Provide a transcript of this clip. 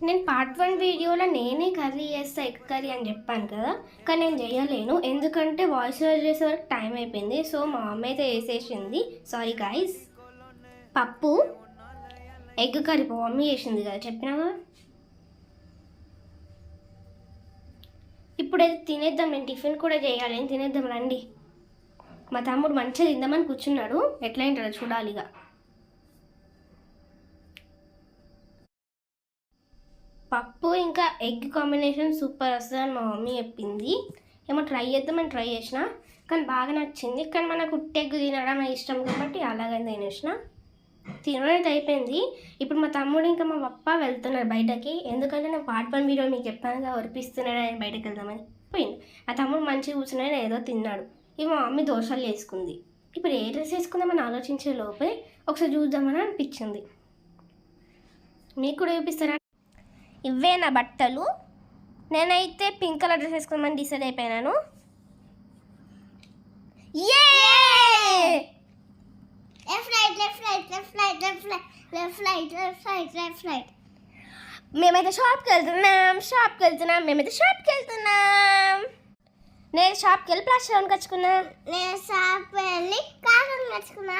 నేను పార్ట్ 1 వీడియోలో నేనే కర్రీ చేస్తా, ఎగ్ కర్రీ అని చెప్పాను కదా, కానీ నేను చేయలేను ఎందుకంటే వాయిస్ ఓవర్ చేసే వరకు టైం అయిపోయింది. సో మా మమ్మీ అయితే వేసేసింది, సారీ గాయస్. పప్పు ఎగ్ కర్రీ మా మమ్మీ చేసింది కదా, చెప్పినా కదా. ఇప్పుడైతే తినేద్దాం, నేను టిఫిన్ కూడా చేయాలి, తినేద్దాం రండి. మా తమ్ముడు మంచిగా తిందామని కూర్చున్నాడు, ఎట్లా తింటాడో చూడాలి ఇక. పప్పు ఇంకా ఎగ్ కాంబినేషన్ సూపర్ వస్తుంది అని మా మమ్మీ చెప్పింది. ఏమో ట్రై చేద్దామని ట్రై చేసిన, కానీ బాగా నచ్చింది. కానీ మనకు ఉట్టి ఎగ్ తినడం ఇష్టం కాబట్టి అలాగని తినేసిన. తినడం అయిపోయింది. ఇప్పుడు మా తమ్ముడు ఇంకా మా పప్ప వెళ్తున్నారు బయటకి, ఎందుకంటే నేను పార్ట్ 1 వీడియో మీకు చెప్పాను కదా, ఒరిపిస్తున్నాడు ఆయన బయటకు వెళ్దామని పోయింది. ఆ తమ్ముడు మంచిగా కూర్చున్నాడు, ఏదో తిన్నాడు. ఇవి మా మమ్మీ దోశలు వేసుకుంది. ఇప్పుడు ఏ డ్రెస్ వేసుకుందామని ఆలోచించే లోపే ఒకసారి చూద్దామని అనిపించింది. మీకు కూడా చూపిస్తారా? ఇవే నా బట్టలు. నేనైతే పింక్ కలర్ డ్రెస్ వేసుకోమని డిసైడ్ అయిపోయినాను. మేమైతే షాప్కి వెళ్తున్నాం. నేను షాప్కి వెళ్ళి ప్లాస్టర్ కొనుకొచ్చుకున్నా. నేను షాప్ వెళ్ళి కారం తెచ్చుకున్నా.